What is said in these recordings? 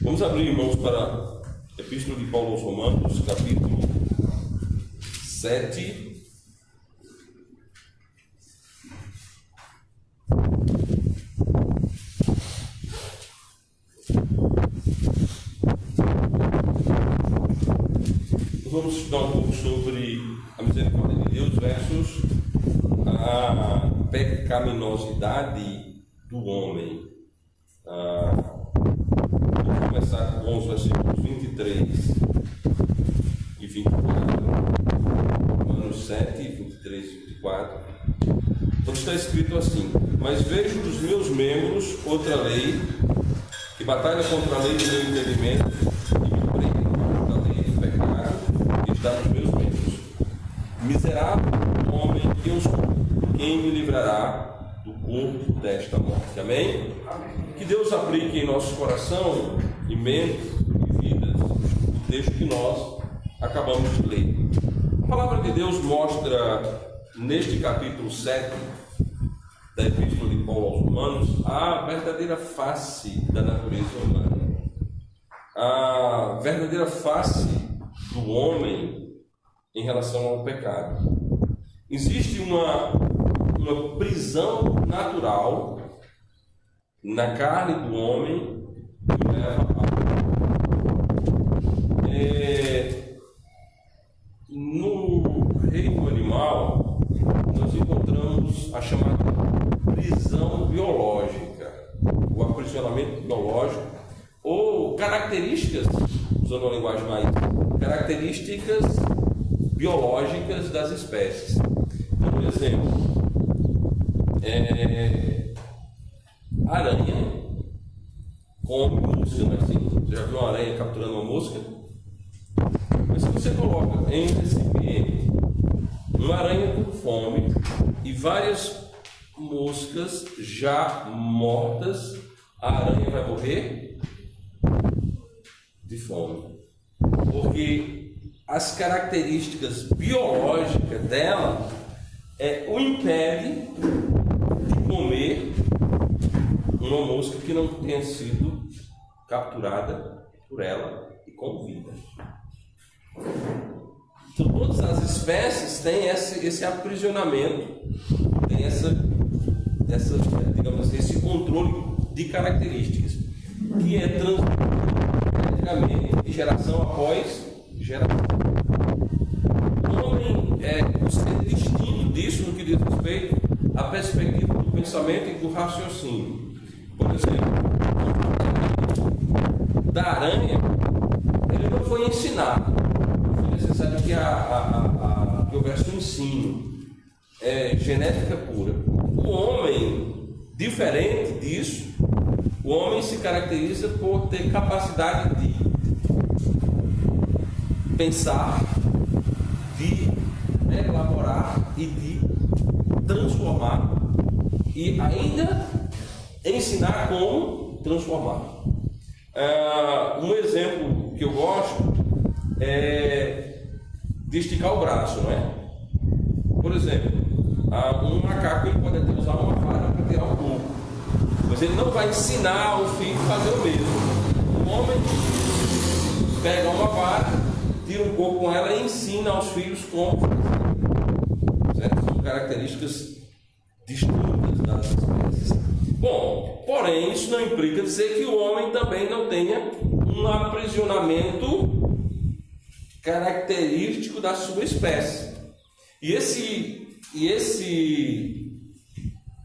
Vamos abrir, irmãos, para a Epístola de Paulo aos Romanos, capítulo 7. Vamos estudar um pouco sobre a misericórdia de Deus versus a pecaminosidade do homem. Vamos começar com os versículos 23 e 24. Romanos 7, 23 e 24. Onde está escrito assim: mas vejo dos meus membros outra lei, que batalha contra a lei do meu entendimento, e me prende contra a lei do pecado, que está nos meus membros. Miserável homem que eu sou, quem me livrará do corpo desta morte? Amém? Que Deus aplique em nosso coração e mente e vidas o texto que nós acabamos de ler. A palavra de Deus mostra neste capítulo 7 da Epístola de Paulo aos Romanos a verdadeira face da natureza humana, a verdadeira face do homem em relação ao pecado. Existe uma prisão natural na carne do homem que leva a no reino animal nós encontramos a chamada prisão biológica, o aprisionamento biológico, ou características, usando uma linguagem mais, características biológicas das espécies. Por exemplo, a aranha come mosca, não é assim? Você já viu uma aranha capturando uma mosca? Mas se você coloca em um recipiente uma aranha com fome e várias moscas já mortas, a aranha vai morrer de fome, porque as características biológicas dela o impede de comer uma mosca que não tenha sido capturada por ela e com vida. Então, todas as espécies têm esse aprisionamento, tem digamos assim, esse controle de características, que é transmitido de geração após geração. O homem o ser distinto disso no que diz respeito à perspectiva do pensamento e do raciocínio. Por exemplo, da aranha, ele não foi ensinado. Foi necessário que houvesse um ensino, genética pura. O homem, diferente disso, o homem se caracteriza por ter capacidade de pensar, de elaborar e de transformar, e ainda ensinar como transformar. Um exemplo que eu gosto é de esticar o braço, não é? Por exemplo, um macaco ele pode até usar uma vara para tirar o coco, mas ele não vai ensinar o filho a fazer o mesmo. O homem pega uma vara, tira um coco com ela e ensina aos filhos como fazer. Certo? São características distintas das espécies. Bom, porém, isso não implica dizer que o homem também não tenha um aprisionamento característico da sua espécie. E esse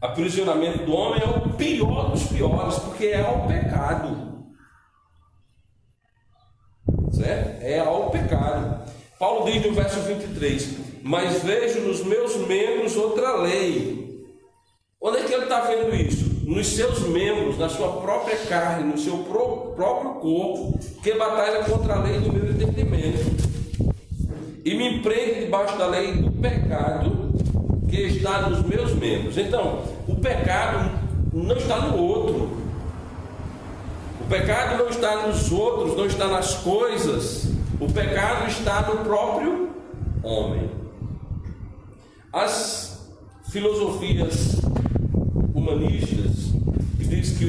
aprisionamento do homem é o pior dos piores, porque é ao pecado. Certo? É ao pecado. Paulo diz no verso 23: mas vejo nos meus membros outra lei. Onde é que ele está vendo isso? Nos seus membros, na sua própria carne, no seu próprio corpo, que batalha contra a lei do meu entendimento, e me prende debaixo da lei do pecado que está nos meus membros. Então, o pecado não está no outro. O pecado não está nos outros, não está nas coisas. O pecado está no próprio homem. As filosofias humanistas que diz que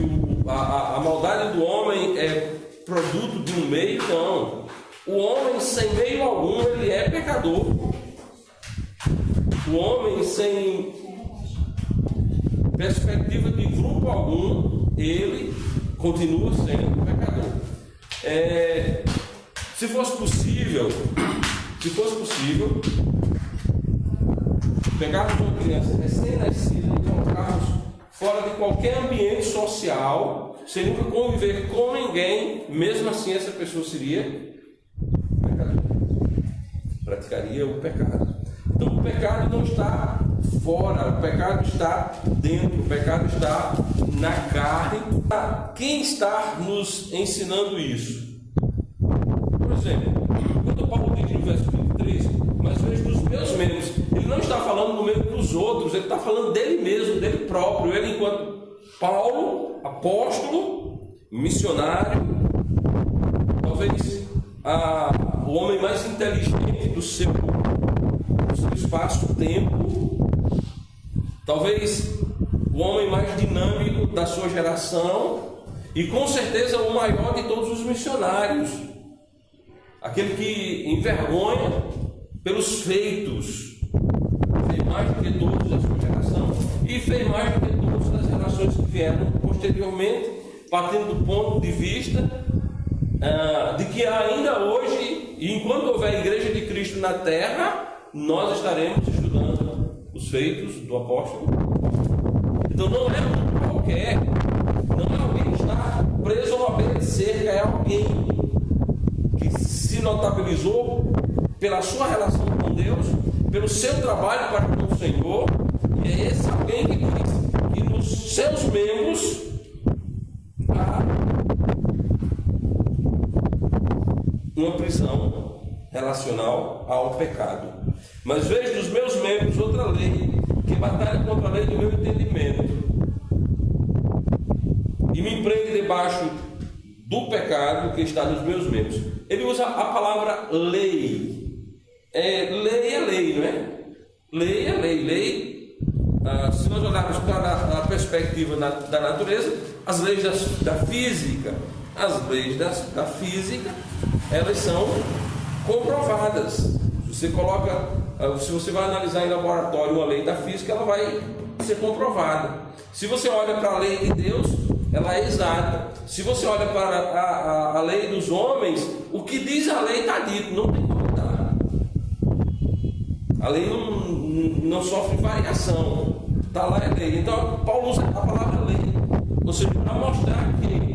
a maldade do homem é produto de um meio, não. O homem sem meio algum, ele é pecador. O homem sem perspectiva de grupo algum, ele continua sendo pecador. Se fosse possível, pegarmos uma criança recém-nascida e colocarmos fora de qualquer ambiente social, sem nunca conviver com ninguém, mesmo assim essa pessoa seria pecador, praticaria o pecado. Então o pecado não está fora, o pecado está dentro, o pecado está na carne. Quem está nos ensinando isso? Por exemplo, quando Paulo diz no verso 23, mas vejo dos meus membros, ele não está falando do membro dos outros, ele está falando dele mesmo, dele próprio. Ele, enquanto Paulo, apóstolo, missionário, talvez o homem mais inteligente do seu espaço-tempo, talvez o homem mais dinâmico da sua geração e com certeza o maior de todos os missionários, aquele que envergonha pelos feitos, fez mais do que todos da sua geração e fez mais do que todas as gerações que vieram posteriormente, partindo do ponto de vista de que ainda hoje, e enquanto houver Igreja de Cristo na Terra, nós estaremos estudando os feitos do apóstolo. Então não é um qualquer, não é alguém que está preso a uma beira de cerca, é alguém que se notabilizou pela sua relação com Deus, pelo seu trabalho para com o Senhor, e é esse alguém que diz que nos seus membros há uma prisão relacional ao pecado. Mas vejo dos meus membros outra lei, que batalha contra a lei do meu entendimento, e me prende debaixo do pecado que está nos meus membros. Ele usa a palavra lei. Lei é lei, não é? Lei é lei. Lei, se nós olharmos para a perspectiva da natureza, as leis da física, elas são comprovadas. Se você vai analisar em laboratório uma lei da física, ela vai ser comprovada. Se você olha para a lei de Deus, ela é exata. Se você olha para a lei dos homens, o que diz a lei está dito, não tem como mudar. A lei não sofre variação, está lá é lei. Então Paulo usa a palavra lei, ou seja, para mostrar que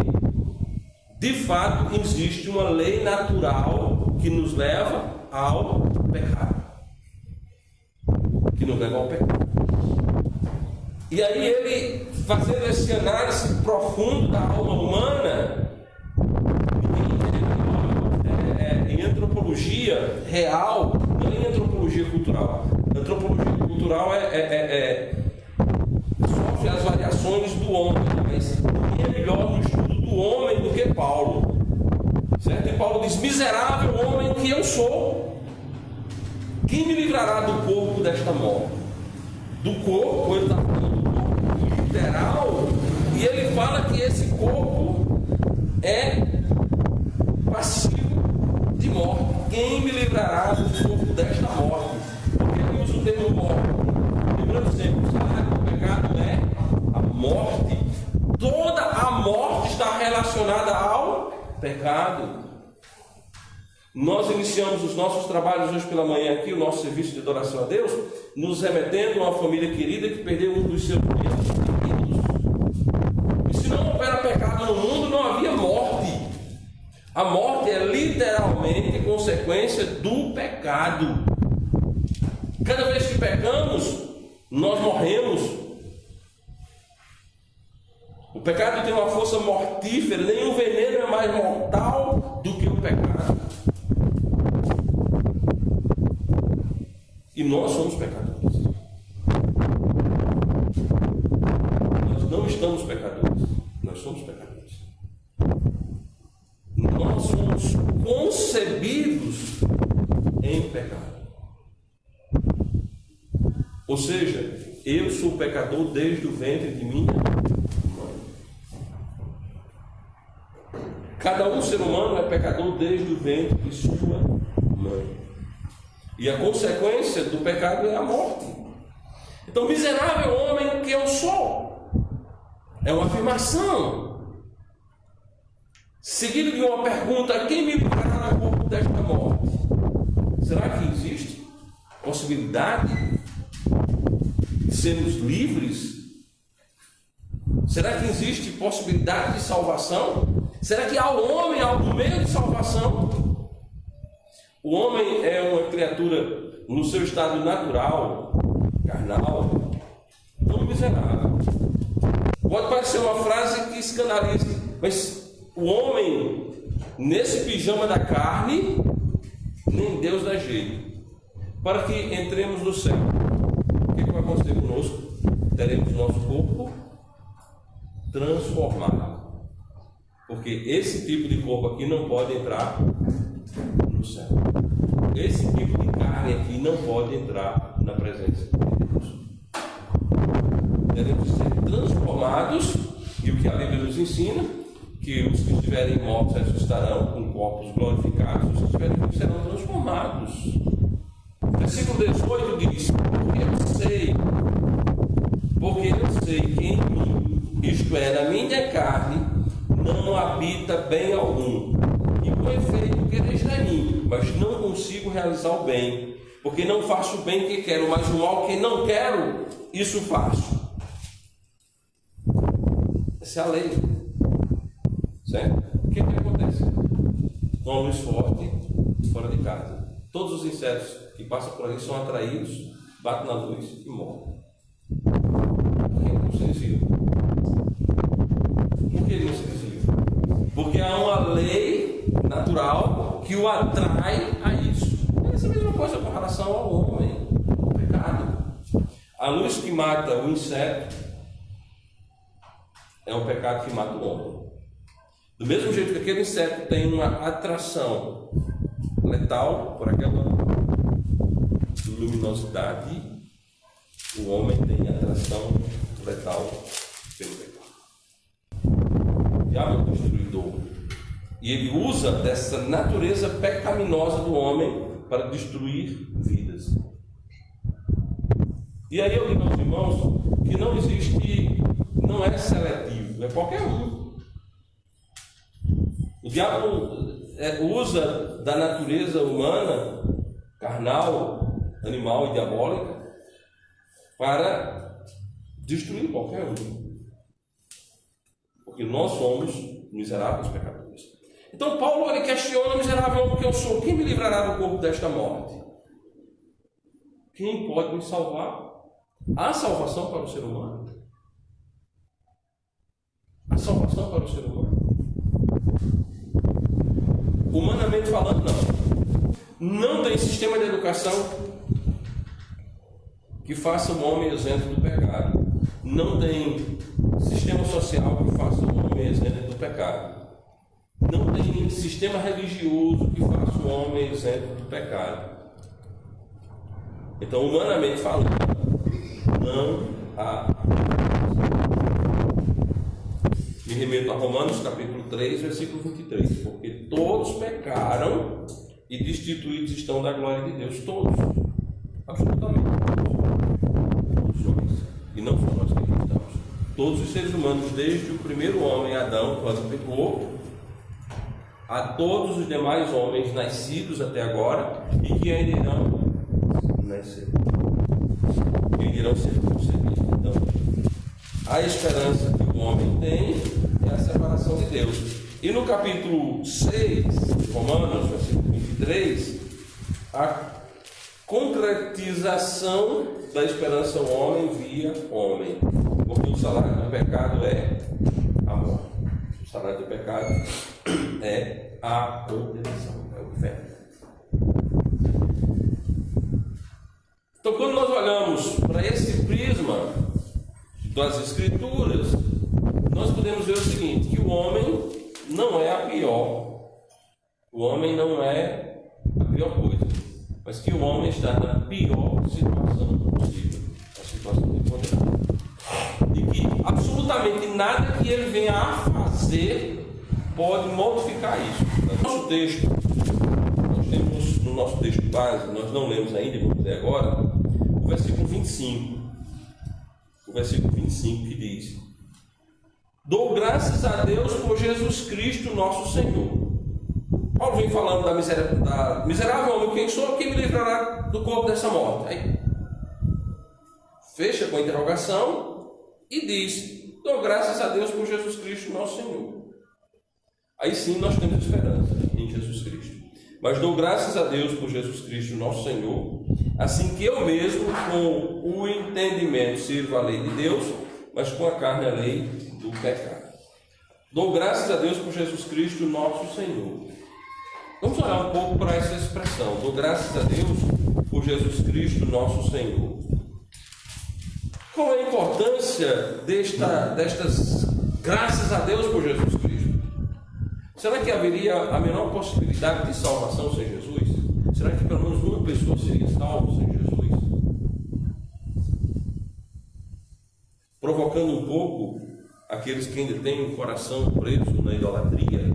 de fato existe uma lei natural que nos leva ao pecado. E aí ele, fazendo esse análise profundo da alma humana, em antropologia real, não em antropologia cultural. Antropologia cultural sofre as variações do homem, mas ninguém é melhor no estudo do homem do que Paulo. Certo? E Paulo diz: miserável homem que eu sou, quem me livrará do corpo desta morte? Do corpo, ele está falando do corpo literal, e ele fala que esse corpo é passivo de morte. Quem me livrará do corpo desta morte? Porque ele usa o termo morte. Lembrando sempre, o salário do pecado é a morte. Toda a morte está relacionada ao pecado. Nós iniciamos os nossos trabalhos hoje pela manhã aqui, o nosso serviço de adoração a Deus, nos remetendo a uma família querida que perdeu um dos seus membros queridos. E se não houvera pecado no mundo, não havia morte. A morte é literalmente consequência do pecado. Cada vez que pecamos, nós morremos. O pecado tem uma força mortífera, nenhum veneno é mais mortal do que o pecado. E nós somos pecadores. Nós não estamos pecadores, nós somos pecadores. Nós somos concebidos em pecado. Ou seja, eu sou pecador desde o ventre de minha mãe. Cada um ser humano é pecador desde o ventre de sua mãe. E a consequência do pecado é a morte. Então, miserável homem que eu sou. É uma afirmação. Seguido de uma pergunta: quem me livrará do corpo desta morte? Será que existe possibilidade de sermos livres? Será que existe possibilidade de salvação? Será que há o homem algum meio de salvação? O homem é uma criatura no seu estado natural, carnal, tão miserável. Pode parecer uma frase que escandaliza, mas o homem, nesse pijama da carne, nem Deus dá jeito. Para que entremos no céu, o que vai acontecer conosco? Teremos nosso corpo transformado. Porque esse tipo de corpo aqui não pode entrar no céu. Esse tipo de carne aqui não pode entrar na presença de Deus. Teremos que ser transformados, e o que a Bíblia nos ensina, que os que estiverem mortos ressuscitarão com corpos glorificados, os que estiverem vivos serão transformados. Versículo 18 diz: porque eu sei que em mim, isto é, na minha carne, não habita bem algum. E com efeito quereis em mim, mas não consigo realizar o bem, porque não faço o bem que quero, mas o mal que não quero, isso faço. Essa é a lei. Certo? O que acontece? Uma luz forte fora de casa. Todos os insetos que passam por ali são atraídos, batem na luz e morrem. Por que não se desviam? Por que não se desviam? Porque há uma lei natural que o atrai a isso. É essa mesma coisa com relação ao homem, ao pecado. A luz que mata o inseto é o pecado que mata o homem. Do mesmo jeito que aquele inseto tem uma atração letal por aquela luminosidade, o homem tem atração letal pelo pecado. O diabo é o destruidor. E ele usa dessa natureza pecaminosa do homem para destruir vidas. E aí eu digo aos irmãos que não existe, não é seletivo, é qualquer um. O diabo usa da natureza humana, carnal, animal e diabólica, para destruir qualquer um. Porque nós somos miseráveis pecadores. Então Paulo ele questiona: miserável homem que eu sou, quem me livrará do corpo desta morte? Quem pode me salvar? Há salvação para o ser humano? Há salvação para o ser humano? Humanamente falando, não. Não tem sistema de educação que faça o homem isento do pecado. Não tem sistema social que faça o homem isento do pecado. Não tem sistema religioso que faça o homem isento do pecado. Então, humanamente falando, não há. Me remeto a Romanos capítulo 3, versículo 23. Porque todos pecaram e destituídos estão da glória de Deus. Todos. Absolutamente todos nós. E não só nós que estamos. Todos os seres humanos, desde o primeiro homem, Adão, quando pecou, a todos os demais homens nascidos até agora e que ainda irão nascer. Que ainda irão ser concebidos. Então, a esperança que o homem tem é a separação de Deus. E no capítulo 6, Romanos, versículo 23, a concretização da esperança ao homem via homem. Porque o salário do pecado é a morte. O salário do pecado é a condenação, é o inferno. Então, quando nós olhamos para esse prisma das Escrituras, nós podemos ver o seguinte: que o homem não é a pior. O homem não é a pior coisa, mas que o homem está na pior situação possível, a situação de condenação. E que absolutamente nada que ele venha a fazer pode modificar isso. No nosso texto, nós temos no nosso texto base, nós não lemos ainda, vamos ler agora, o versículo 25. O versículo 25 que diz: dou graças a Deus por Jesus Cristo nosso Senhor. Paulo vem falando da miserável homem, quem sou, quem me livrará do corpo dessa morte? Aí fecha com a interrogação e diz: dou graças a Deus por Jesus Cristo nosso Senhor. Aí sim nós temos esperança em Jesus Cristo. Mas dou graças a Deus por Jesus Cristo nosso Senhor, assim que eu mesmo, com o entendimento, sirvo a lei de Deus, mas com a carne a lei do pecado. Dou graças a Deus por Jesus Cristo nosso Senhor. Vamos olhar um pouco para essa expressão. Dou graças a Deus por Jesus Cristo nosso Senhor. Qual é a importância destas graças a Deus por Jesus Cristo? Será que haveria a menor possibilidade de salvação sem Jesus? Será que pelo menos uma pessoa seria salva sem Jesus? Provocando um pouco aqueles que ainda têm o coração preso na idolatria.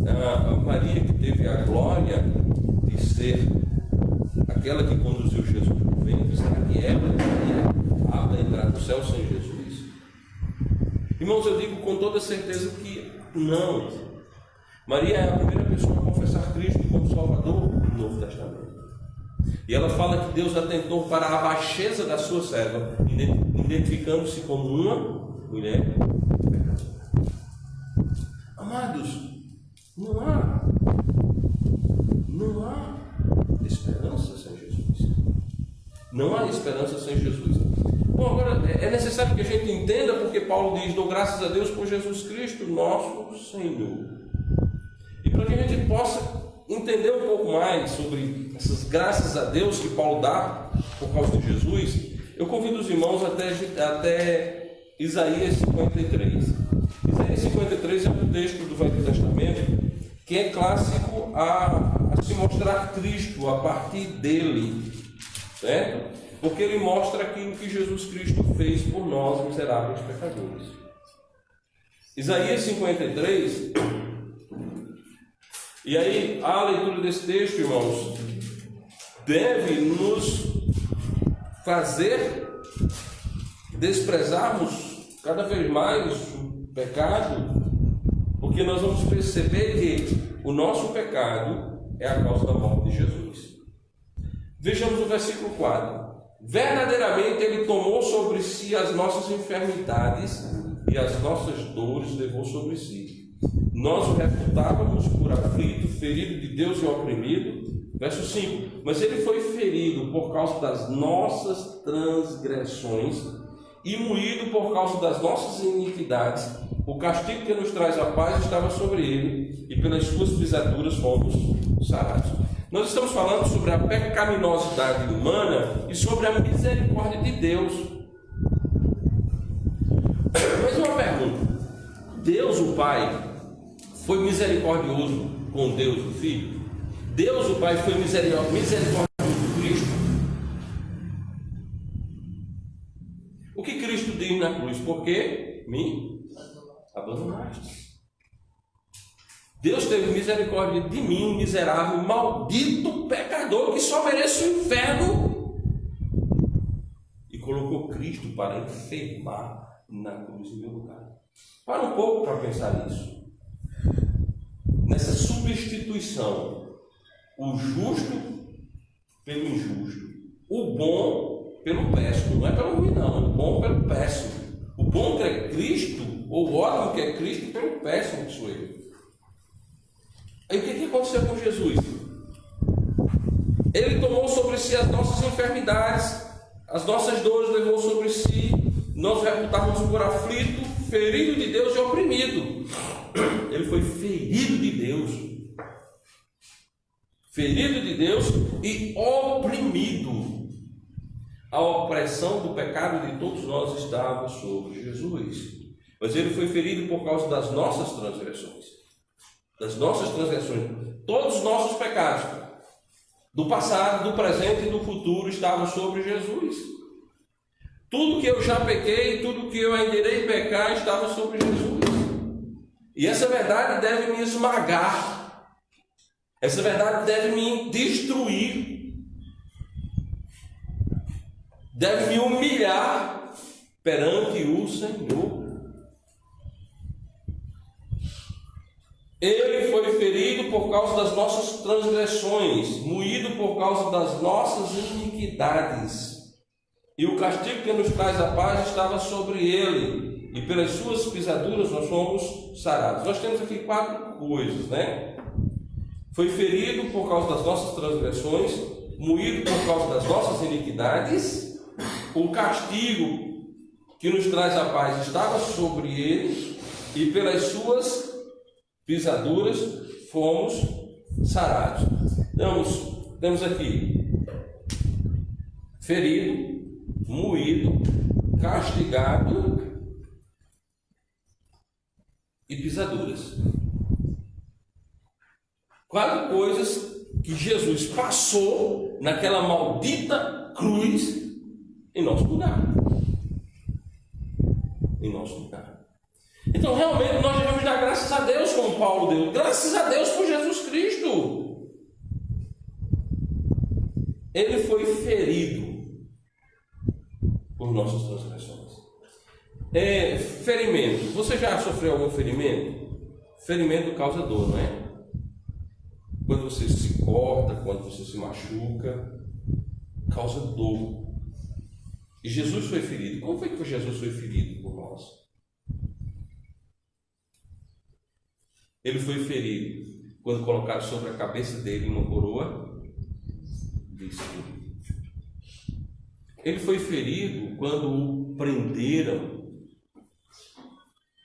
A Maria, que teve a glória de ser aquela que conduziu Jesus para o ventre, será que ela seria apta a entrar no céu sem Jesus? Irmãos, eu digo com toda certeza que não. Maria é a primeira pessoa a confessar Cristo como Salvador no Novo Testamento. E ela fala que Deus atentou para a baixeza da sua serva, identificando-se como uma mulher pecadora. Amados, não há esperança sem Jesus. Não há esperança sem Jesus. Bom, agora é necessário que a gente entenda porque Paulo diz: dou graças a Deus por Jesus Cristo nosso Senhor. E para que a gente possa entender um pouco mais sobre essas graças a Deus que Paulo dá por causa de Jesus, eu convido os irmãos até Isaías 53. Isaías 53 é um texto do Velho Testamento que é clássico a se mostrar Cristo a partir dele, certo? Porque ele mostra aquilo que Jesus Cristo fez por nós, miseráveis pecadores. Isaías 53, e aí a leitura desse texto, irmãos, deve nos fazer desprezarmos cada vez mais o pecado, porque nós vamos perceber que o nosso pecado é a causa da morte de Jesus. Vejamos o versículo 4. Verdadeiramente Ele tomou sobre si as nossas enfermidades e as nossas dores levou sobre si. Nós o reputávamos por aflito, ferido de Deus e oprimido. Verso 5. Mas Ele foi ferido por causa das nossas transgressões e moído por causa das nossas iniquidades. O castigo que nos traz a paz estava sobre Ele, e pelas suas pisaduras fomos sarados. Nós estamos falando sobre a pecaminosidade humana e sobre a misericórdia de Deus. Mas uma pergunta: Deus o Pai foi misericordioso com Deus o Filho? Deus o Pai foi misericordioso com Cristo? O que Cristo diz na cruz? Porque me abandonaste. Deus teve misericórdia de mim, um miserável, maldito pecador que só merece o inferno, e colocou Cristo para enfermar na cruz em meu lugar. Para um pouco para pensar nisso. Nessa substituição, o justo pelo injusto, o bom pelo péssimo. Não é pelo ruim, não, o bom pelo péssimo. O bom que é Cristo, ou o ótimo que é Cristo, pelo péssimo que sou eu. Aí o que aconteceu com Jesus? Ele tomou sobre si as nossas enfermidades, as nossas dores levou sobre si, nós reputávamos por aflito, ferido de Deus e oprimido. Ele foi ferido de Deus. Ferido de Deus e oprimido. A opressão do pecado de todos nós estava sobre Jesus. Mas ele foi ferido por causa das nossas transgressões. Das nossas transgressões. Todos os nossos pecados, do passado, do presente e do futuro, estavam sobre Jesus. Tudo que eu já pequei, tudo que eu ainda irei pecar, estava sobre Jesus. E essa verdade deve me esmagar. Essa verdade deve me destruir. Deve me humilhar perante o Senhor. Ele foi ferido por causa das nossas transgressões, moído por causa das nossas iniquidades. E o castigo que nos traz a paz estava sobre ele, e pelas suas pisaduras nós fomos sarados. Nós temos aqui 4 coisas, né? Foi ferido por causa das nossas transgressões, moído por causa das nossas iniquidades. O castigo que nos traz a paz estava sobre ele, e pelas suas pisaduras fomos sarados. Temos aqui ferido, moído, castigado e pisaduras. 4 coisas que Jesus passou naquela maldita cruz em nosso lugar. Em nosso lugar. Então, realmente, nós devemos dar graças a Deus, como Paulo deu. Graças a Deus por Jesus Cristo. Ele foi ferido por nossas transgressões. Ferimento. Você já sofreu algum ferimento? Ferimento causa dor, não é? Quando você se corta, quando você se machuca, causa dor. E Jesus foi ferido. Como foi que Jesus foi ferido por nós? Ele foi ferido quando colocaram sobre a cabeça dele uma coroa de espinhos. Ele foi ferido quando o prenderam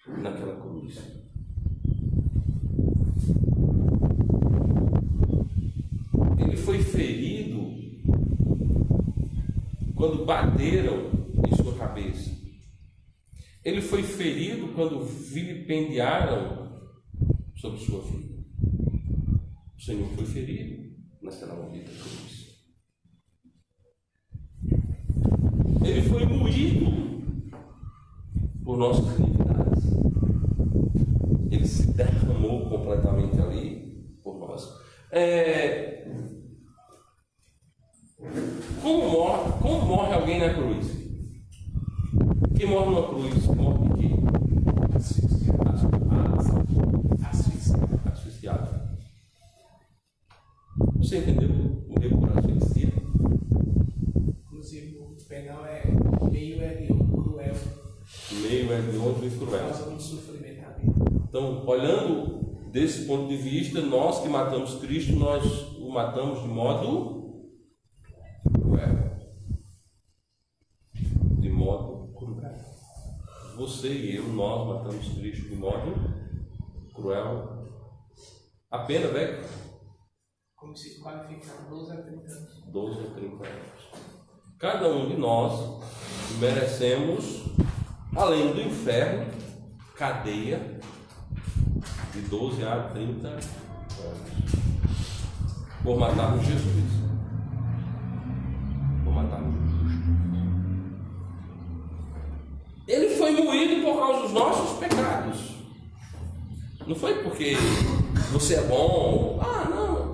naquela cruz. Ele foi ferido quando bateram em sua cabeça. Ele foi ferido quando vilipendiaram sobre sua vida. O Senhor foi ferido naquela maldita cruz. Ele foi moído por nossas iniquidades. Ele se derramou completamente ali por nós. Como morre alguém na cruz? Quem morre numa cruz morre de quê? Asfixiado. Você entendeu? Morreu por asfixia. Inclusive, o penal meio é de um cruel. Meio é de outro e cruel. Então, olhando desse ponto de vista, nós que matamos Cristo, nós o matamos de modo cruel. De modo cruel. Você e eu, nós matamos Cristo de modo cruel. A pena, velho? Como se qualificar 12 a 30 anos. 12 a 30 anos. Cada um de nós merecemos, além do inferno, cadeia de 12 a 30 anos por matarmos Jesus. Por matarmos Jesus. Ele foi moído por causa dos nossos pecados. Não foi porque você é bom. Não.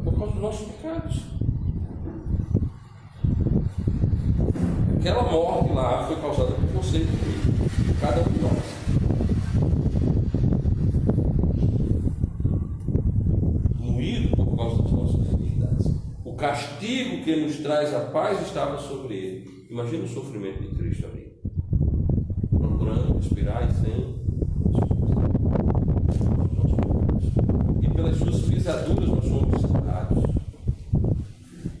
Por causa dos nossos pecados. Aquela morte lá foi causada por você e por cada um de nós. Moído por causa das nossas iniquidades. O castigo que nos traz a paz estava sobre ele. Imagina o sofrimento de Cristo ali. Procurando respirar e sem. E pelas suas pisaduras nós somos sarados.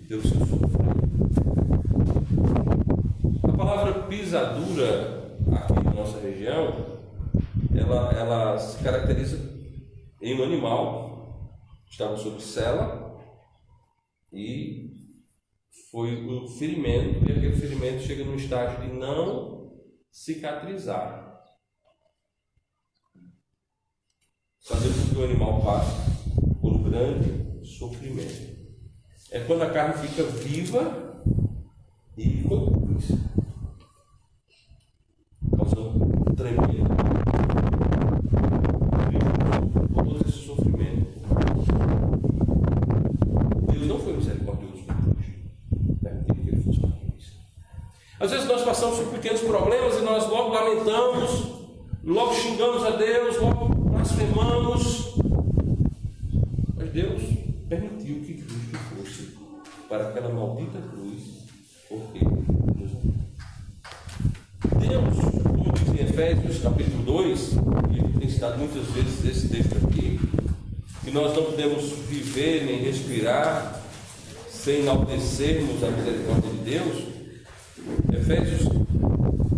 Deus se sofreu. A palavra pisadura aqui na nossa região, ela se caracteriza em um animal que estava sob sela e foi um ferimento, e aquele ferimento chega num estágio de não cicatrizar. Sabemos que o animal passa por um grande sofrimento. É quando a carne fica viva e compus, causando tremendo. pequenos problemas e nós logo lamentamos, logo xingamos a Deus, logo blasfemamos. Mas Deus permitiu que Cristo fosse para aquela maldita cruz, porque nos amou. Deus, como diz em Efésios capítulo 2, e tem citado muitas vezes esse texto aqui, que nós não podemos viver nem respirar sem enaltecermos a misericórdia de Deus. Efésios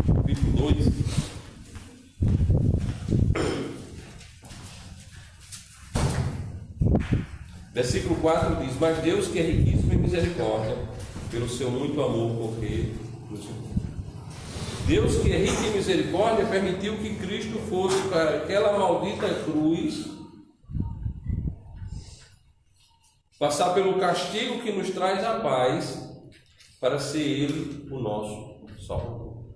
capítulo 2, versículo 4 diz: mas Deus, que é riquíssimo em misericórdia, pelo seu muito amor, porque nos amou. Deus, que é rico em misericórdia, permitiu que Cristo fosse para aquela maldita cruz, passar pelo castigo que nos traz a paz, para ser Ele o nosso Salvador.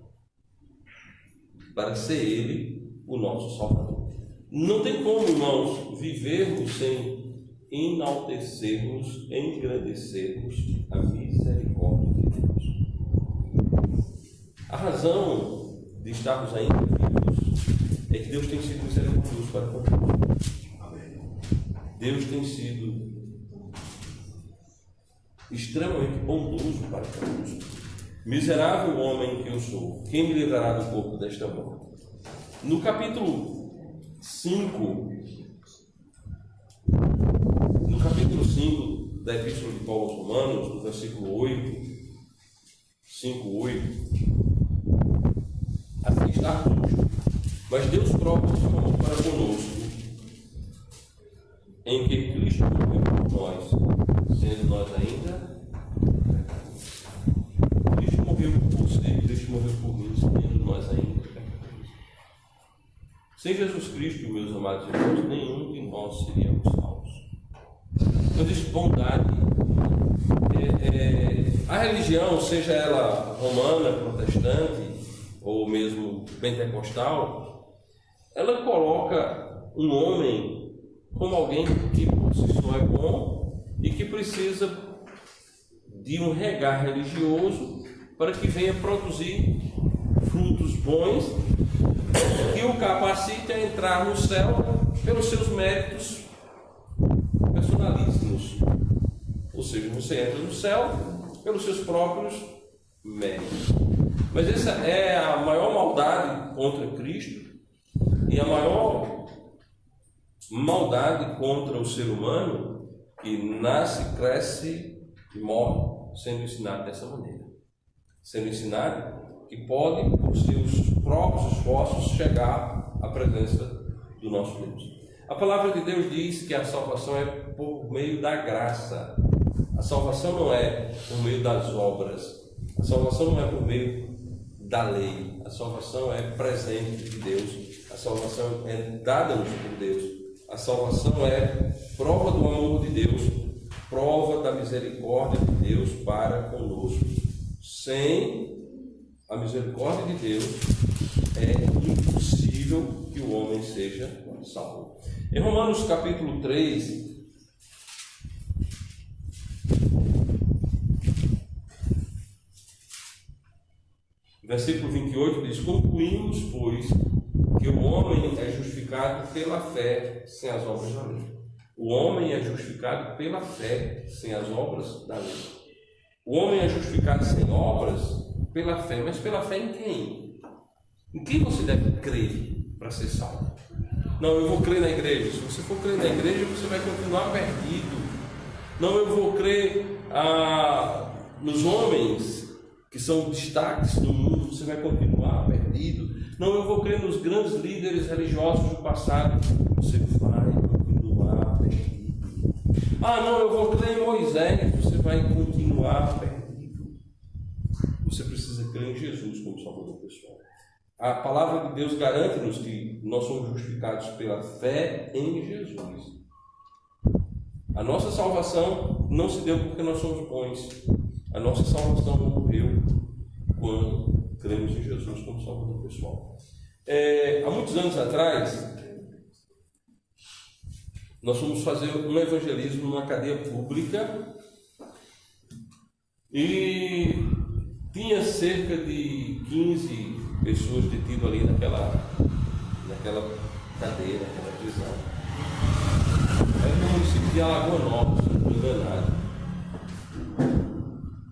Para ser Ele o nosso Salvador. Não tem como, irmãos, vivermos sem enaltecermos, engrandecermos a misericórdia de Deus. A razão de estarmos ainda vivos é que Deus tem sido misericordioso para conosco. Deus tem sido extremamente bondoso para conosco. Miserável homem que eu sou, quem me livrará do corpo desta morte? No capítulo 5 da Epístola de Paulo aos Romanos, no versículo 8, 5:8, assim está justo. Mas Deus prova o seu amor para conosco, em que Cristo morreu por nós, sendo nós ainda pecadores. Cristo morreu por você, Cristo morreu por mim, sendo nós ainda pecadores. Sem Jesus Cristo, meus amados irmãos, nenhum de nós seríamos salvos. Então, existe bondade. A religião, seja ela romana, protestante ou mesmo pentecostal, ela coloca um homem como alguém que por si só é bom e que precisa de um regar religioso para que venha produzir frutos bons que o capacite a entrar no céu pelos seus méritos personalíssimos. Ou seja, você entra no céu pelos seus próprios méritos. Mas essa é a maior maldade contra Cristo e a maior maldade contra o ser humano, que nasce, cresce e morre sendo ensinado dessa maneira. Sendo ensinado que pode, por seus próprios esforços, chegar à presença do nosso Deus. A palavra de Deus diz que a salvação é por meio da graça. A salvação não é por meio das obras. A salvação não é por meio da lei. A salvação é presente de Deus. A salvação é dada-nos por Deus. A salvação é prova do amor de Deus, prova da misericórdia de Deus para conosco. Sem a misericórdia de Deus, é impossível que o homem seja salvo. Em Romanos capítulo 3, versículo 28 diz: concluímos, pois, que o homem é justificado pela fé sem as obras da lei. O homem é justificado pela fé sem as obras da lei. O homem é justificado sem obras pela fé, mas pela fé em quem? Em quem você deve crer para ser salvo? Não, eu vou crer na igreja. Se você for crer na igreja, você vai continuar perdido. Não, eu vou crer nos homens que são destaques no mundo, você vai continuar perdido. Não, eu vou crer nos grandes líderes religiosos do passado, você vai continuar perdido. Ah, não, eu vou crer em Moisés, você vai continuar perdido. Você precisa crer em Jesus como Salvador pessoal. A palavra de Deus garante-nos que nós somos justificados pela fé em Jesus. A nossa salvação não se deu porque nós somos bons. A nossa salvação morreu quando cremos em Jesus como Salvador pessoal. Há muitos anos atrás, nós fomos fazer um evangelismo numa cadeia pública e tinha cerca de 15 pessoas detidas ali naquela cadeia, naquela prisão. Era no município de Alagoa Nova, se não estou enganado.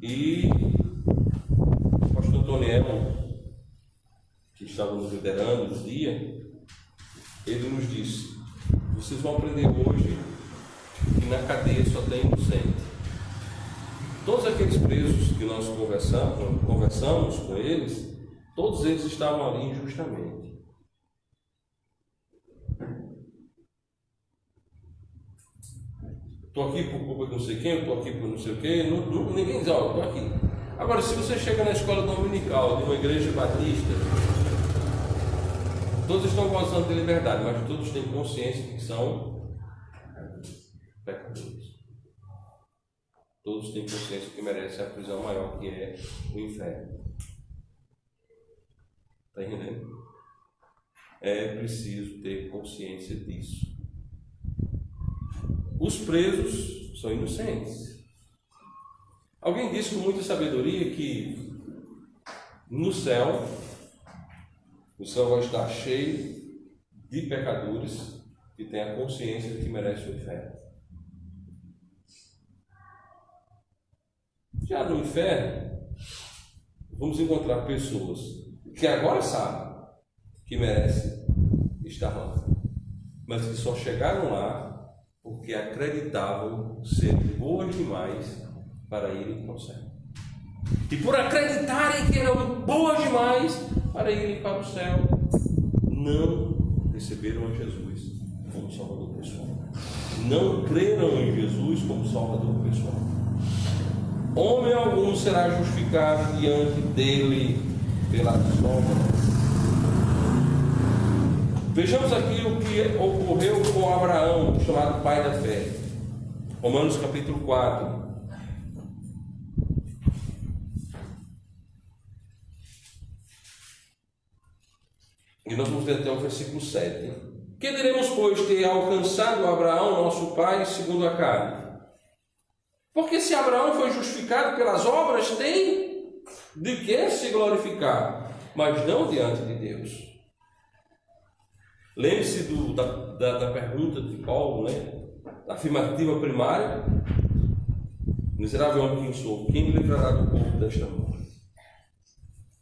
E o pastor Antoniel, que estava nos liderando no dia, ele nos disse: vocês vão aprender hoje que na cadeia só tem inocente. Todos aqueles presos que nós conversamos com eles, todos eles estavam ali injustamente. Estou aqui por culpa de não sei quem, estou aqui por não sei o quê. Ninguém diz, ó, estou aqui. Agora, se você chega na escola dominical de uma igreja batista, todos estão gozando de liberdade, mas todos têm consciência de que são pecadores. Todos têm consciência que merecem a prisão maior, que é o inferno. Está entendendo? É preciso ter consciência disso. Os presos são inocentes. Alguém disse com muita sabedoria que no céu vai estar cheio de pecadores que têm a consciência de que merecem o inferno. Já no inferno, vamos encontrar pessoas que agora sabem que merecem estar lá, mas que só chegaram lá porque acreditavam ser boas demais para irem para o céu. E por acreditarem que eram boas demais para irem para o céu, não receberam a Jesus como Salvador pessoal. Não creram em Jesus como Salvador pessoal. Homem algum será justificado diante dele pelas obras. Vejamos aqui o que ocorreu com Abraão, chamado pai da fé. Romanos capítulo 4. E nós vamos ler até o versículo 7. Que diremos, pois, ter alcançado Abraão, nosso pai, segundo a carne? Porque se Abraão foi justificado pelas obras, tem de que se glorificar, mas não diante de Deus. Lembre-se da pergunta de Paulo, né? Da afirmativa primária: miserável homem quem sou, quem me livrará do corpo desta morte?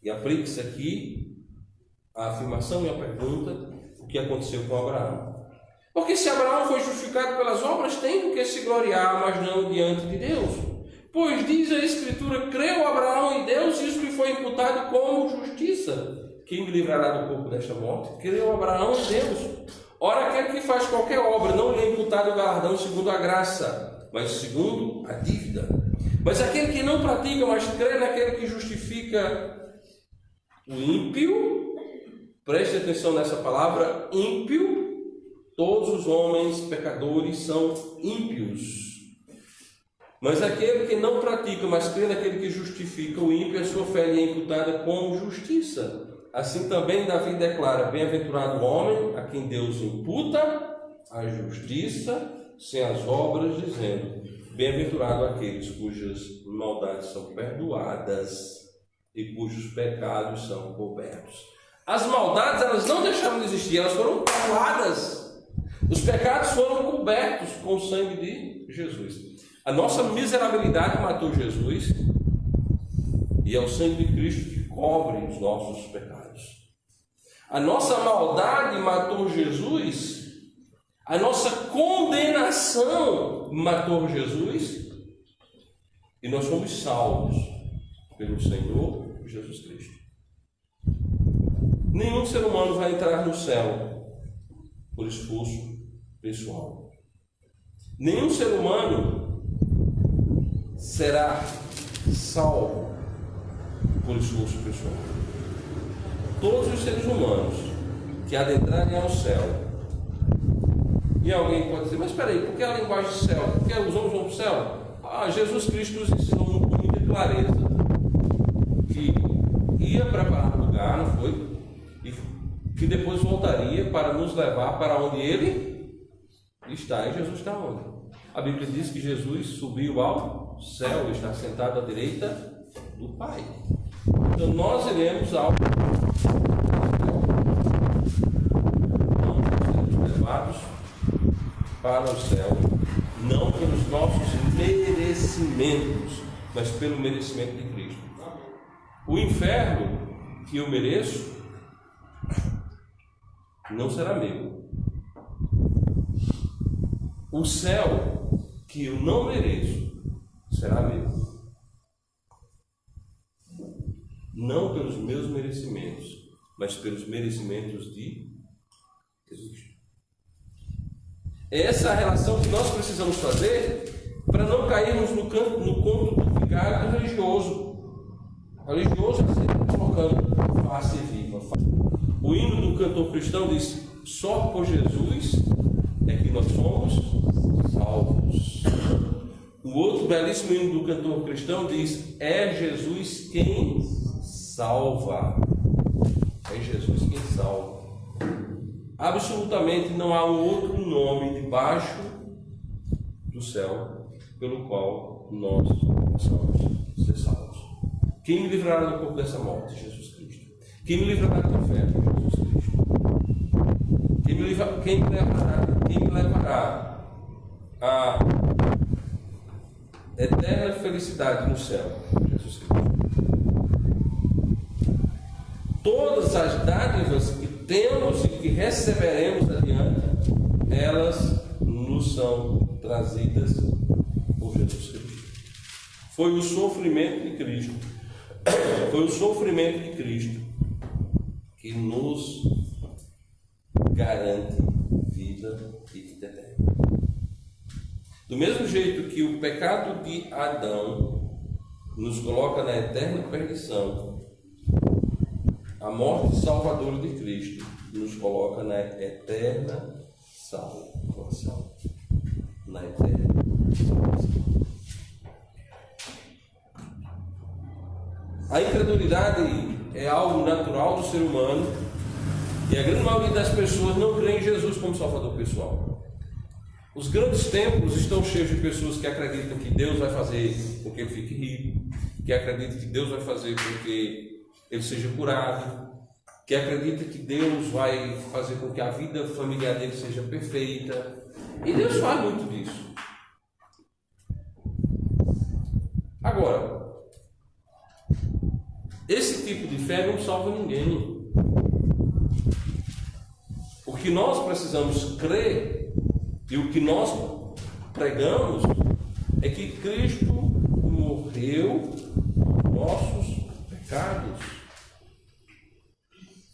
E aplique-se aqui a afirmação e a pergunta: o que aconteceu com Abraão? Porque se Abraão foi justificado pelas obras, tem do que se gloriar, mas não diante de Deus. Pois diz a Escritura: creu Abraão em Deus, e isso lhe foi imputado como justiça. Quem me livrará do corpo desta morte? Creu Abraão em Deus. Ora, aquele que faz qualquer obra não lhe é imputado o galardão segundo a graça, mas segundo a dívida. Mas aquele que não pratica, mas crê naquele que justifica o ímpio, preste atenção nessa palavra, ímpio. Todos os homens pecadores são ímpios. Mas aquele que não pratica, mas crê naquele que justifica o ímpio, a sua fé lhe é imputada como justiça. Assim também Davi declara: bem-aventurado o homem a quem Deus imputa a justiça sem as obras, dizendo: bem-aventurado aqueles cujas maldades são perdoadas e cujos pecados são cobertos. As maldades, elas não deixaram de existir, elas foram perdoadas. Os pecados foram cobertos com o sangue de Jesus. A nossa miserabilidade matou Jesus, e é o sangue de Cristo que cobre os nossos pecados. A nossa maldade matou Jesus, a nossa condenação matou Jesus, e nós fomos salvos pelo Senhor Jesus Cristo. Nenhum ser humano vai entrar no céu por esforço pessoal. Nenhum ser humano será salvo por esforço pessoal. Todos os seres humanos que adentrarem ao céu, e alguém pode dizer: mas espera aí, por que a linguagem do céu? Por que os homens vão para o céu? Jesus Cristo nos ensinou com muita clareza que ia preparar um lugar, não foi? E que depois voltaria para nos levar para onde Ele está. E Jesus está onde? A Bíblia diz que Jesus subiu ao céu, está sentado à direita do Pai. Então nós iremos ao seremos levados para o céu, não pelos nossos merecimentos, mas pelo merecimento de Cristo. O inferno que eu mereço não será meu. O céu que eu não mereço será meu. Não pelos meus merecimentos, mas pelos merecimentos de Jesus. Essa é a relação que nós precisamos fazer para não cairmos no conto do vigário religioso. O religioso é sempre colocando face viva. O hino do cantor cristão diz: só por Jesus é que nós somos salvos. O outro belíssimo hino do cantor cristão diz: é Jesus quem salva. É Jesus quem salva. Absolutamente não há um outro nome debaixo do céu pelo qual nós possamos ser salvos. Quem me livrará do corpo dessa morte? Jesus Cristo. Quem me livrará do inferno? Jesus Cristo. Quem me levará à eterna felicidade no céu? Jesus Cristo. Todas as dádivas que temos e que receberemos adiante, elas nos são trazidas por Jesus Cristo. Foi o sofrimento de Cristo, que nos garante vida e vida eterna. Do mesmo jeito que o pecado de Adão nos coloca na eterna perdição, a morte salvadora de Cristo nos coloca na eterna salvação. Na eterna salvação. A incredulidade é algo natural do ser humano e a grande maioria das pessoas não crê em Jesus como Salvador pessoal. Os grandes templos estão cheios de pessoas que acreditam que Deus vai fazer com que ele fique rico, que acreditam que Deus vai fazer com que ele seja curado, que acredita que Deus vai fazer com que a vida familiar dele seja perfeita. E Deus faz muito disso. Agora, esse tipo de fé não salva ninguém. O que nós precisamos crer e o que nós pregamos é que Cristo morreu por nossos pecados,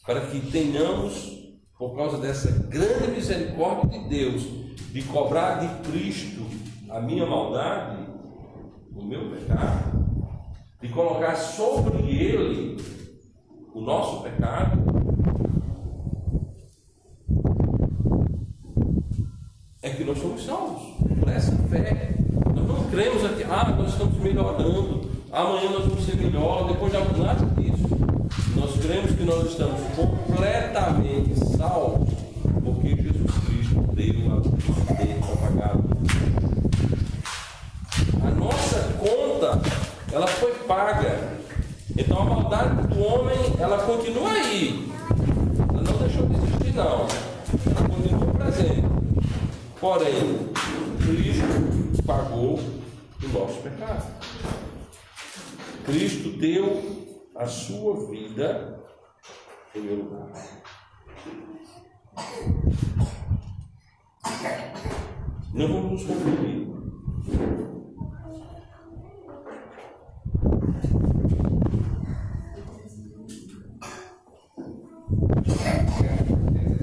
para que tenhamos, por causa dessa grande misericórdia de Deus, de cobrar de Cristo a minha maldade, o meu pecado, de colocar sobre ele o nosso pecado, é que nós somos salvos por essa fé. Nós não cremos aqui, nós estamos melhorando, amanhã nós vamos ser melhor, depois de nada disso. Nós cremos que nós estamos completamente salvos porque Jesus Cristo deu a ter pagado. A nossa conta, ela foi paga. Então a maldade do homem, ela continua aí. Ela não deixou de existir, não. Ela continua presente. Porém, Cristo pagou o nosso pecado. Cristo deu a sua vida em meu lugar. Não vamos nos confundir.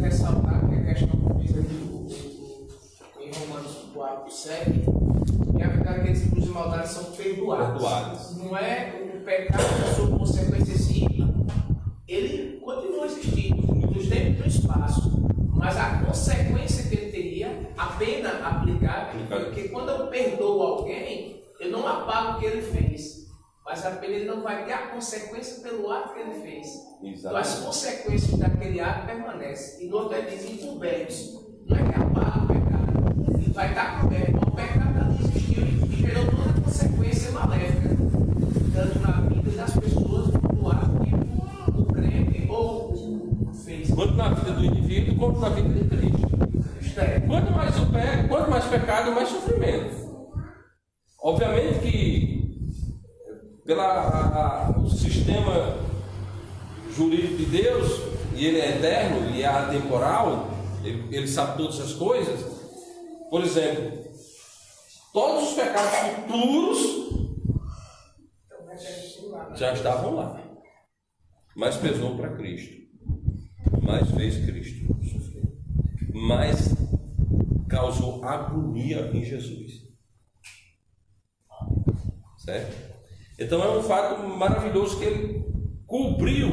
Ressaltar que a questão que diz aqui em Romanos 4:7, que a verdade é que esses de maldade são perdoados. Não é o pecado da sua consequência civil. Ele continua existindo nos tempos e no espaço, mas a consequência que ele teria, a pena aplicada, porque quando eu perdoo alguém, eu não apago o que ele fez, mas a pena ele não vai ter a consequência pelo ato que ele fez. Exatamente. Então as consequências daquele ato permanecem. E no outro ele diz encobertos. Não é que apaga o pecado, ele vai estar coberto. O pecado ali existiu e gerou toda a consequência maléfica, tanto na vida das pessoas como no ato sentido como na vida de Cristo. Quanto mais eu pego, quanto mais pecado, mais sofrimento. Obviamente que o sistema jurídico de Deus, e ele é eterno e é atemporal, ele sabe todas as coisas. Por exemplo, todos os pecados futuros já estavam lá, mas pesou para Cristo, mas fez Cristo sofrer, mas causou agonia em Jesus, certo? Então é um fato maravilhoso que ele cobriu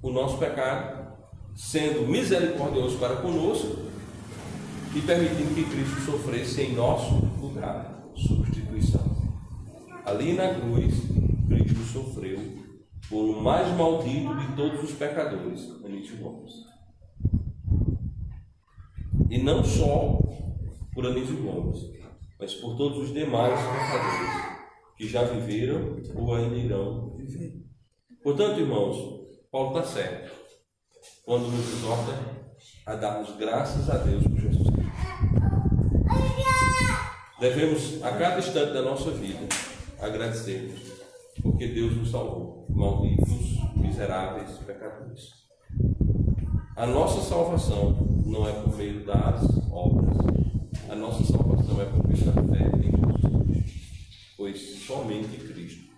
o nosso pecado, sendo misericordioso para conosco e permitindo que Cristo sofresse em nosso lugar, substituição. Ali na cruz, Cristo sofreu por o mais maldito de todos os pecadores, Anísio Gomes. E não só por Anísio Gomes, mas por todos os demais pecadores que já viveram ou ainda irão viver. Portanto, irmãos, Paulo está certo quando nos exorta a darmos graças a Deus por Jesus Cristo. Devemos, a cada instante da nossa vida, agradecermos, porque Deus nos salvou, malditos, miseráveis, pecadores. A nossa salvação não é por meio das obras, a nossa salvação é por meio da fé em Jesus Cristo, pois somente Cristo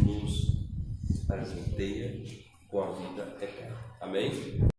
nos presenteia com a vida eterna. Amém?